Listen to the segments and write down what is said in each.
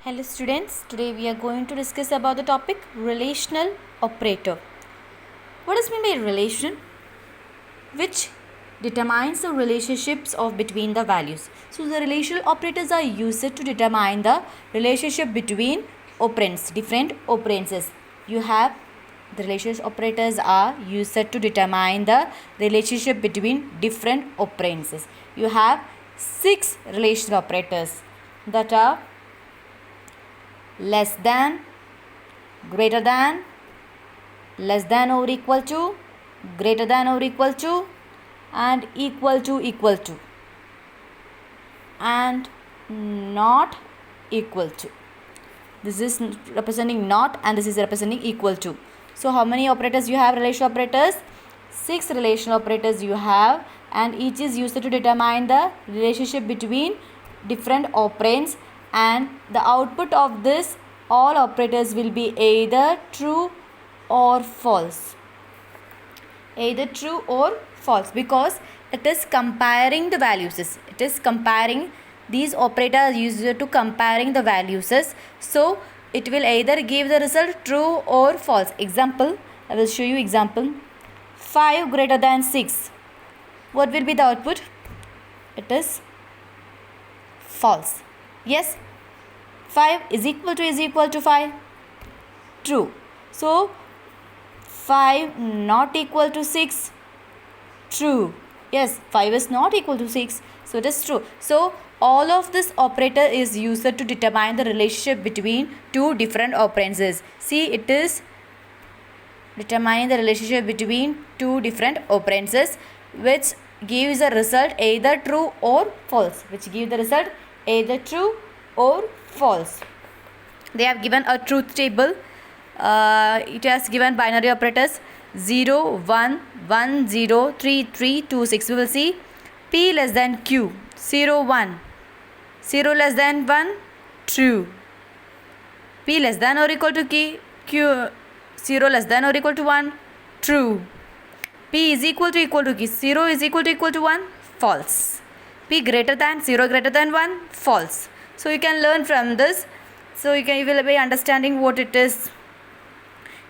Hello students, today we are going to discuss about the topic relational operator. What is meant by relation? Which determines the relationships of between the values. So the relational operators are used to determine the relationship between operands, different operands. You have the relational operators are used to determine the relationship between different operands. You have 6 relational operators that are less than, greater than, less than or equal to, greater than or equal to, and equal to, and not equal to. This is representing not and this is representing equal to. So how many operators you have? Relational operators? 6 relational operators you have, and each is used to determine the relationship between different operands, and the output of this all operators will be either true or false. Either true or false, because it is comparing the values. It is comparing, these operators used to comparing the values. So it will either give the result true or false. Example, I will show you example. 5 greater than 6. What will be the output? It is false. Yes, 5 is equal to 5. True. So 5 not equal to 6. True. Yes, 5 is not equal to 6. So it is true. So all of this operator is used to determine the relationship between two different operands. See, it is determining the relationship between two different operands, which gives a result either true or false. They have given a truth table. It has given binary operators 0, 1, 1, 0, 3, 3, 2, 6. We will see P less than Q, 0, 1. 0 less than 1, true. P less than or equal to Q, 0 less than or equal to 1, true. P is equal to Q, 0 is equal to 1, false. P greater than, 0 greater than 1, false. So you can learn from this. So you will be understanding what it is.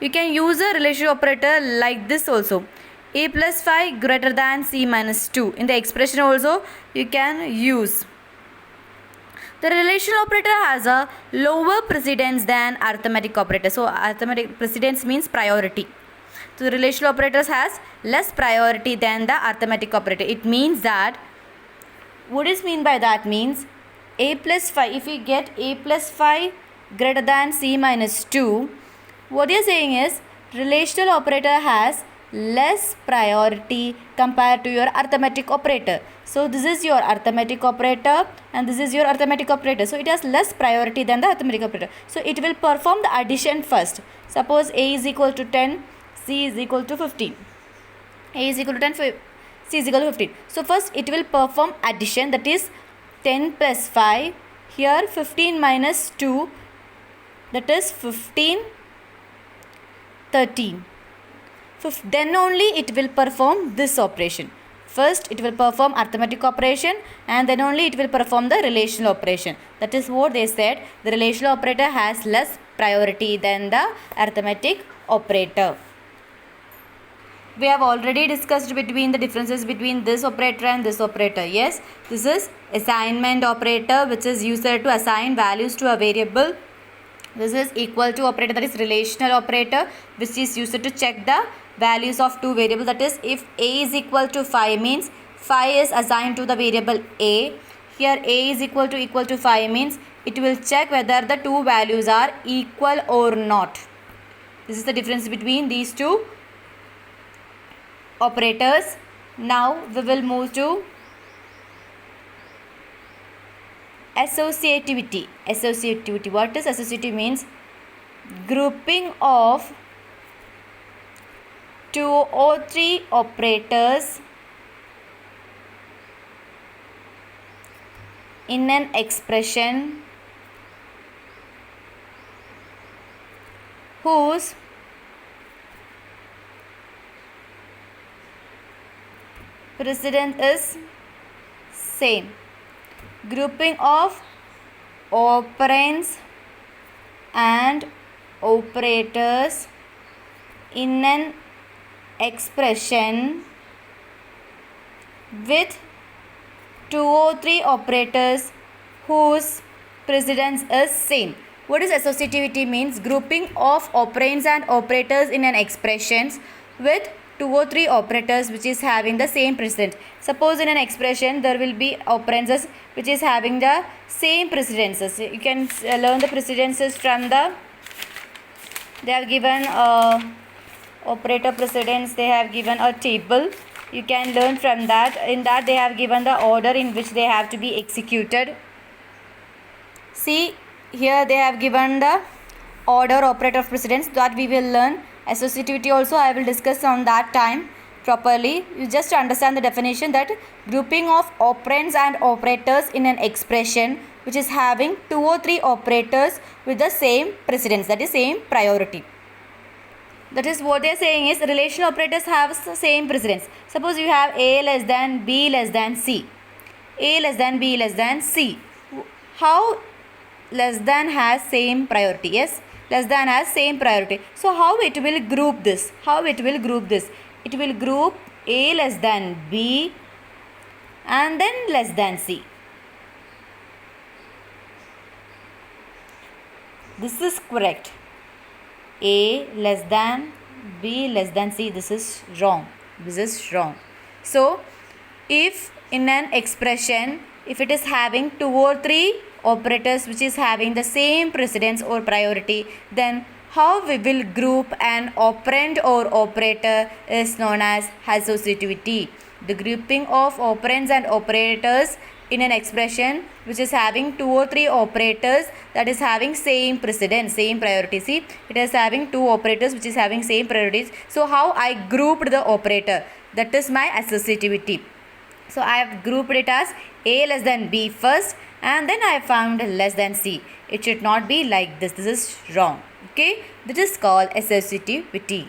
You can use a relational operator like this also. A plus 5 greater than C minus 2. In the expression also you can use. The relational operator has a lower precedence than arithmetic operator. So arithmetic precedence means priority. So the relational operators has less priority than the arithmetic operator. It means that, what is mean by that means, A plus 5, if we get A plus 5 greater than C minus 2, what you are saying is relational operator has less priority compared to your arithmetic operator. So this is your arithmetic operator and this is your arithmetic operator. So it has less priority than the arithmetic operator. So it will perform the addition first. Suppose A is equal to 10, C is equal to 15. A is equal to 10, C is equal to 15. So first it will perform addition, that is 10 plus 5. Here 15 minus 2, that is 15, 13. Then only it will perform this operation. First it will perform arithmetic operation and then only it will perform the relational operation. That is what they said. The relational operator has less priority than the arithmetic operator. We have already discussed between the differences between this operator and this operator. Yes, this is assignment operator, which is used to assign values to a variable. This is equal to operator, that is relational operator, which is used to check the values of two variables. That is, if A is equal to 5 means 5 is assigned to the variable A. Here A is equal to 5 means it will check whether the two values are equal or not. This is the difference between these two operators. Now we will move to associativity. What is associativity? Means grouping of 2 or 3 operators in an expression whose precedence is same. Grouping of operands and operators in an expression with 2 or 3 operators whose precedence is same. What is associativity means? Grouping of operands and operators in an expressions with 2 or 3 operators which is having the same precedence. Suppose in an expression there will be operands which is having the same precedences. You can learn the precedences from the, they have given operator precedence, they have given a table. You can learn from that. In that they have given the order in which they have to be executed. See, here they have given the order operator of precedence that we will learn. Associativity also I will discuss on that time properly. You just understand the definition that grouping of operands and operators in an expression which is having 2 or 3 operators with the same precedence, that is same priority. That is what they are saying is relational operators have the same precedence. Suppose you have A less than B less than C. A less than B less than C. How less than has same priority? Yes, less than has same priority. So how it will group this? How it will group this? It will group A less than B and then less than C. This is correct. A less than B less than C. This is wrong. This is wrong. So if in an expression, if it is having 2 or 3 operators which is having the same precedence or priority, then how we will group an operand or operator is known as associativity. The grouping of operands and operators in an expression which is having 2 or 3 operators that is having same precedence, same priority. See, it is having 2 operators which is having same priorities. So how I grouped the operator? That is my associativity. So I have grouped it as A less than B first and then I found less than C. It should not be like this. This is wrong. Okay, this is called associativity.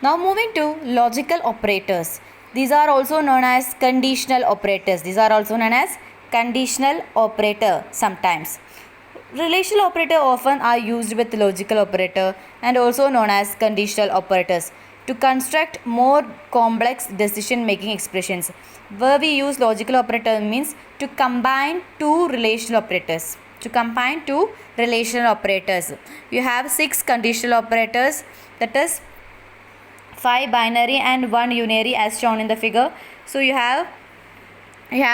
Now moving to logical operators. These are also known as conditional operators. These are also known as conditional operator sometimes. Relational operator often are used with logical operator and also known as conditional operators to construct more complex decision making expressions. Where we use logical operator means to combine two relational operators. To combine two relational operators. You have 6 conditional operators, that is 5 binary and 1 unary as shown in the figure. So you have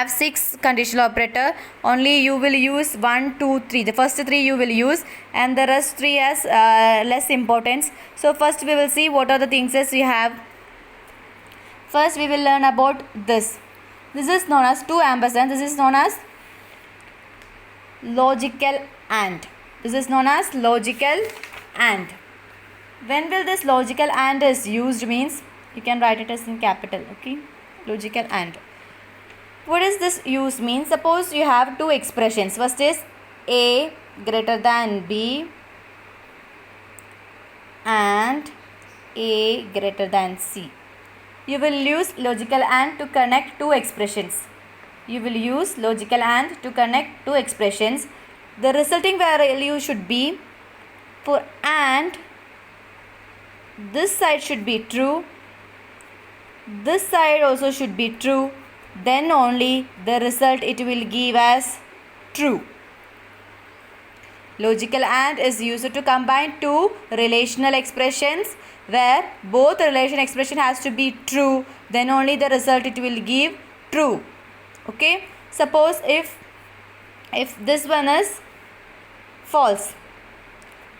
6 conditional operator. Only you will use 1, 2, 3. The first 3 you will use and the rest 3 as less importance. So first we will see what are the things as we have. First we will learn about this. This is known as 2 ampersand. This is known as logical AND. This is known as logical AND. When will this logical AND is used means you can write it as in capital. Okay, logical AND. What is this use mean? Suppose you have 2 expressions. First is A greater than B and A greater than C. You will use logical AND to connect 2 expressions. You will use logical AND to connect 2 expressions. The resulting value should be, for AND, this side should be true, this side also should be true, then only the result it will give as true. Logical AND is used to combine 2 relational expressions where both relation expression has to be true, then only the result it will give true. Okay, suppose if this one is false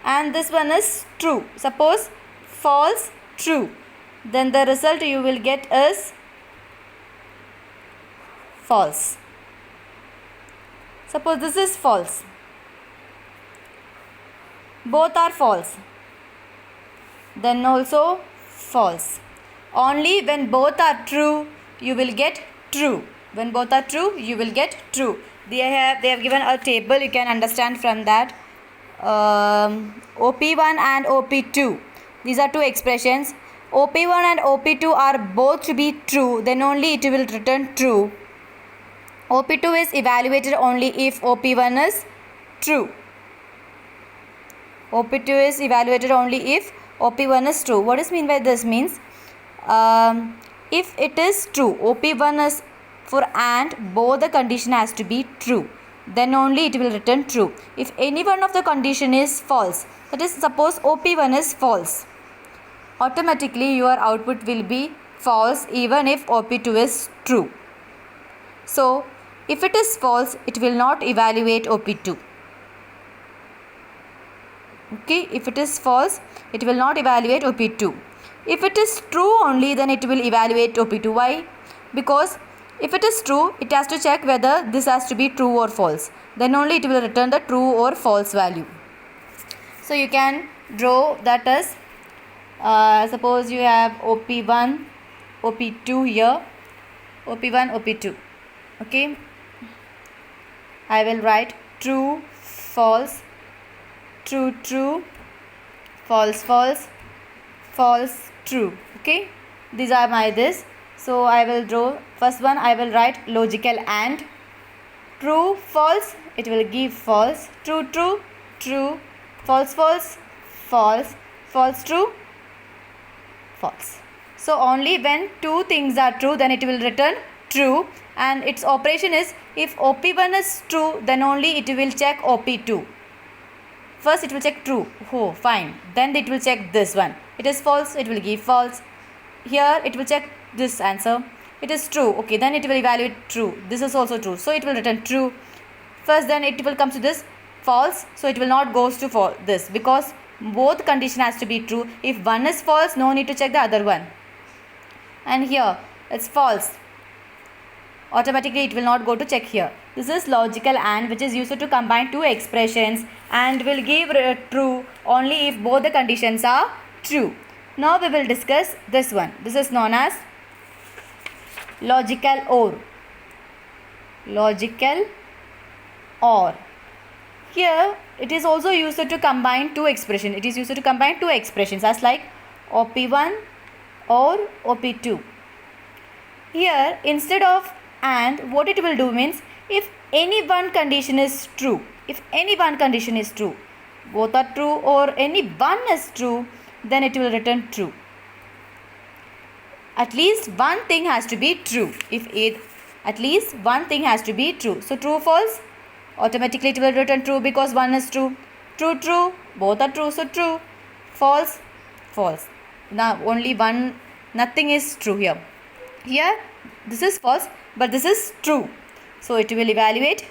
and this one is true, suppose false, true, then the result you will get is false. Suppose this is false, both are false, then also false. Only when both are true you will get true. When both are true you will get true. They have given a table, you can understand from that. OP1 and OP2, these are 2 expressions. OP1 and OP2 are both to be true, then only it will return true. OP2 is evaluated only if OP1 is true. OP2 is evaluated only if OP1 is true. What is mean by this? Means if it is true, OP1 is for AND, both the condition has to be true, then only it will return true. If any one of the condition is false, that is, suppose OP1 is false, automatically your output will be false even if OP2 is true. So if it is false, it will not evaluate OP2. Okay, if it is false, it will not evaluate OP2. If it is true only, then it will evaluate OP2. Why? Because if it is true, it has to check whether this has to be true or false. Then only it will return the true or false value. So you can draw that as, suppose you have OP1, OP2 here, OP1, OP2. Okay, I will write true, false, true, true, false, false, false, true. Okay, these are my this. So I will draw first one. I will write logical AND. True, false, it will give false. True, true, true. False, false, false. False, true, false. So only when two things are true, then it will return true. And its operation is, if OP1 is true, then only it will check OP2. First it will check true. Oh, fine. Then it will check this one. It is false, it will give false. Here it will check this answer. It is true. Okay, then it will evaluate true. This is also true. So it will return true. First, then it will come to this false. So it will not goes to this, because both condition has to be true. If one is false, no need to check the other one. And here it's false. Automatically it will not go to check here. This is logical AND, which is used to combine two expressions and will give true only if both the conditions are true. Now we will discuss this one. This is known as logical OR. Logical OR. Here it is also used to combine two expressions. It is used to combine two expressions as like OP1 or OP2. Here instead of AND, what it will do means, if any one condition is true, both are true or any one is true, then it will return true. At least one thing has to be true. At least one thing has to be true. So true, false, automatically it will return true because one is true. True, true, both are true, so true. False, false. Now only one, nothing is true here. Here this is false, but this is true. So it will evaluate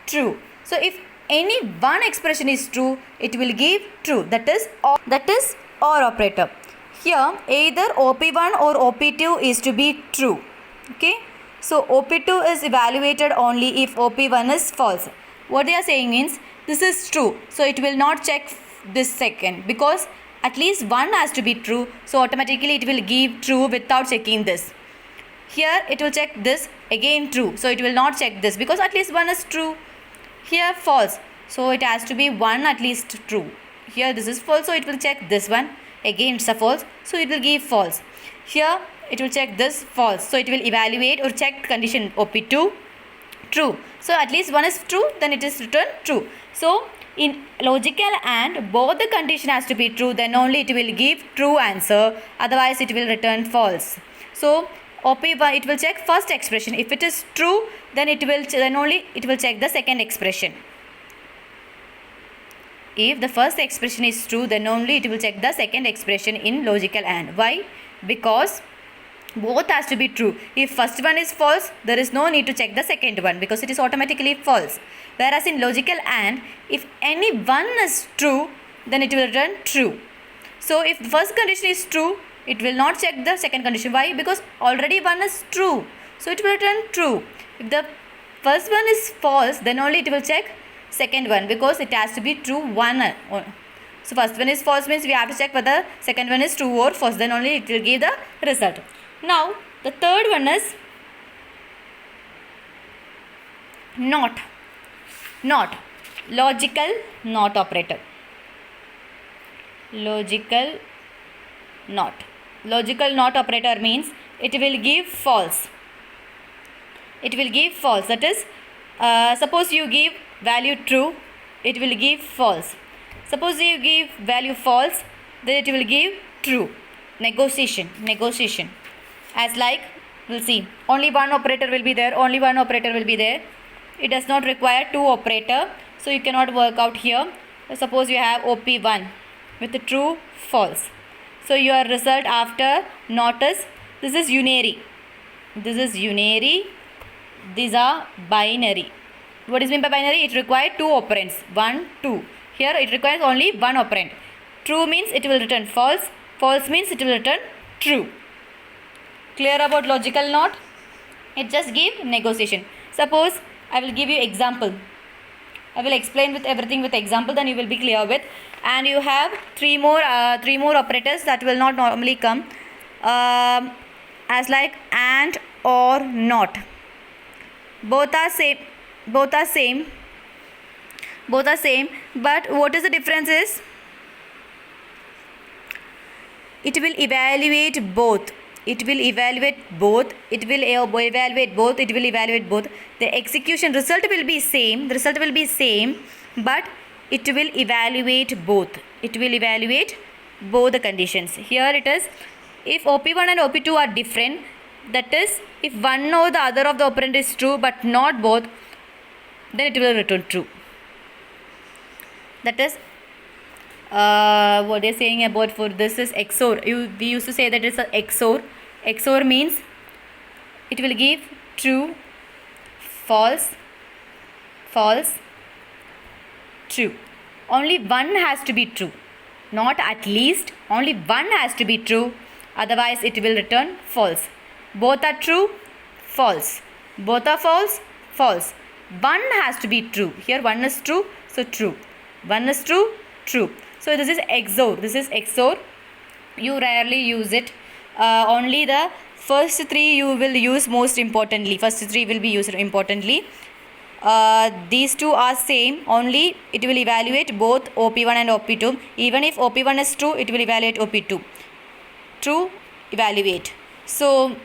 true. So if any one expression is true, it will give true. That is OR operator. Here either OP1 or OP2 is to be true. Okay. So OP2 is evaluated only if OP1 is false. What they are saying means, this is true. So it will not check this second, because at least one has to be true. So automatically it will give true without checking this. Here it will check this, again true. So it will not check this because at least one is true. Here false. So it has to be one at least true. Here this is false. So it will check this one. Again it's a false. So it will give false. Here it will check this false. So it will evaluate or check condition OP2 true. So at least one is true. Then it is returned true. So in logical AND, both the condition has to be true. Then only it will give true answer. Otherwise it will return false. So OP1, it will check first expression. If it is true, then only it will check the second expression. If the first expression is true, then only it will check the second expression in logical AND. Why? Because both has to be true. If first one is false, there is no need to check the second one because it is automatically false. Whereas in logical AND, if any one is true, then it will return true. So if the first condition is true, it will not check the second condition. Why? Because already one is true. So it will return true. If the first one is false, then only it will check second one because it has to be true one. So first one is false means we have to check whether second one is true or false. Then only it will give the result. Now the third one is not. Logical not operator. Logical not operator means it will give false. That is, suppose you give value true, it will give false. Suppose you give value false, then it will give true. Negotiation. As like, we'll see, only one operator will be there. It does not require two operator, so you cannot work out here. Suppose you have OP1 with the true, false. So your result after not is, this is unary. These are binary. What is meant by binary? It requires two operands, 1, 2. Here it requires only one operand. True means it will return false. False means it will return true. Clear about logical NOT? It just give negotiation. Suppose I will give you example. I will explain with everything with example, then you will be clear with. And you have three more operators that will not normally come. As like and, or, not. Both are same, but what is the difference is, it will evaluate both. The execution result will be same, but it will evaluate both. The conditions. Here it is, if OP1 and OP2 are different, that is, if one or the other of the operand is true but not both, then it will return true. That is what they are saying about for this is XOR. We used to say that it's a XOR. XOR means it will give true, false, true. Only one has to be true. Not at least, only one has to be true. Otherwise it will return false. Both are true, false. Both are false, false. One has to be true. Here one is true, so true. One is true, true. So this is XOR. You rarely use it. Only the first three you will use most importantly. These two are same. Only it will evaluate both OP1 and OP2. Even if OP1 is true, it will evaluate OP2. True, evaluate. So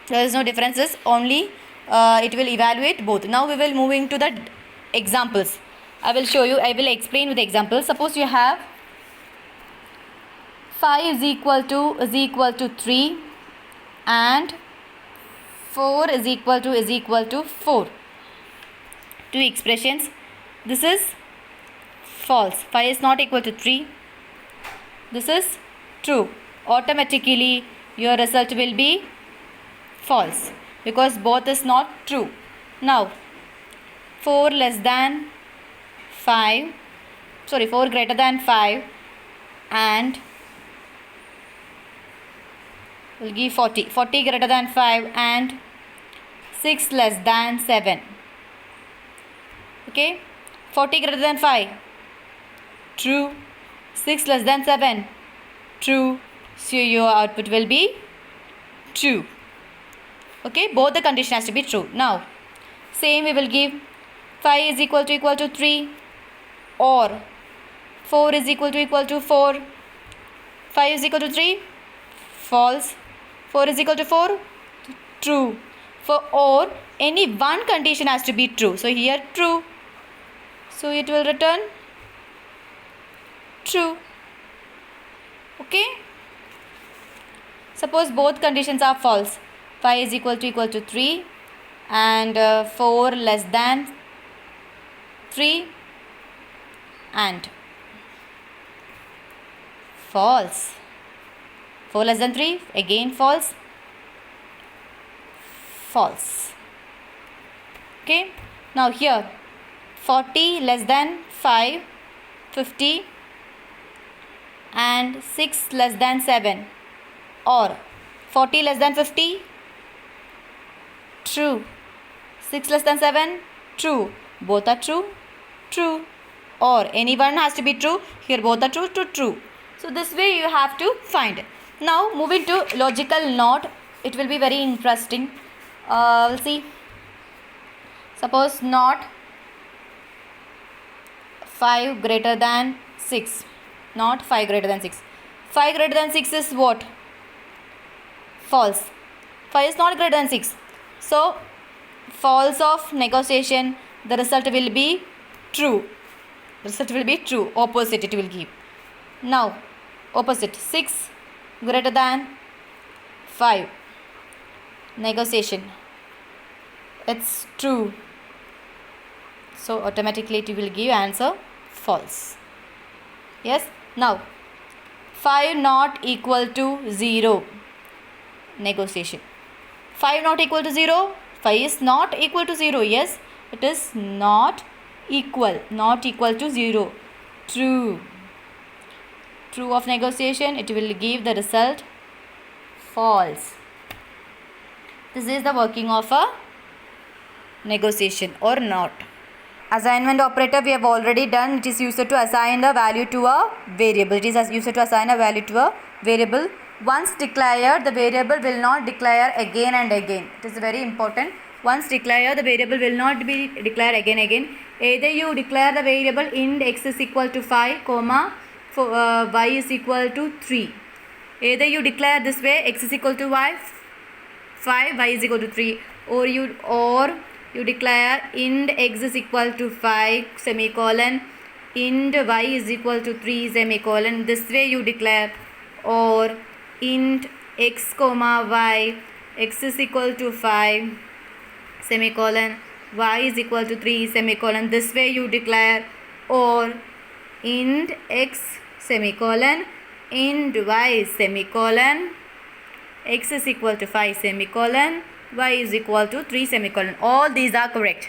there is no differences. Only it will evaluate both. Now we will moving to the examples. I will show you. I will explain with examples. Suppose you have 5 is equal to 3 and 4 is equal to 4. Two expressions. This is false. 5 is not equal to 3. This is true. Automatically your result will be false because both is not true. Now 4 greater than 5 and will give 40 greater than 5 and 6 less than 7. Okay, 40 greater than 5, true. 6 less than 7, true. So your output will be true. Okay, both the condition has to be true. Now same we will give 5 is equal to 3 or 4 is equal to 4. 5 is equal to 3, false. 4 is equal to 4, true. For or any one condition has to be true. So here true. So it will return true. Okay. Suppose both conditions are false. 5 is equal to 3 and 4 less than 3 and false. 4 less than 3, again false. Okay. Now here 40 less than 5, 50 and 6 less than 7 or 40 less than 50, true. 6 less than 7, true. Both are true, true. Or any one has to be true. Here both are true, true. So this way you have to find. Now moving to logical NOT. It will be very interesting. We'll see. Suppose NOT 5 greater than 6. Not 5 greater than 6. 5 greater than 6 is what? False. 5 is not greater than 6. So false of negotiation, the result will be true. result will be true. Opposite it will give. Now opposite, 6 greater than 5. Negotiation, it's true. So automatically it will give answer false. Yes. Now 5 not equal to 0. Negotiation, 5 not equal to 0. 5 is not equal to 0. Yes, it is not equal to 0. True. True of negotiation, it will give the result false. This is the working of a negotiation or not. Assignment operator we have already done. It is used to assign a value to a variable. It is used to assign a value to a variable. Once declared, the variable will not declare again and again. It is very important. Once declared, the variable will not be declared again. Either you declare the variable int x is equal to 5, comma, y is equal to 3. Either you declare this way, x is equal to y, 5, y is equal to 3, or you declare int x is equal to 5 semicolon, int y is equal to 3 semicolon. This way you declare, or int x comma y, x is equal to 5 semicolon, y is equal to 3 semicolon. This way you declare, or int x semicolon, int y semicolon, x is equal to 5 semicolon, y is equal to 3 semicolon. All these are correct.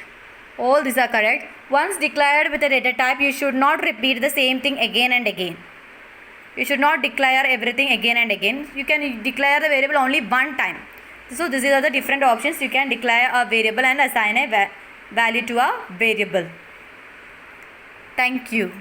Once declared with a data type, you should not repeat the same thing again and again. You should not declare everything again and again. You can declare the variable only one time. So these are the different options. You can declare a variable and assign a value to a variable. Thank you.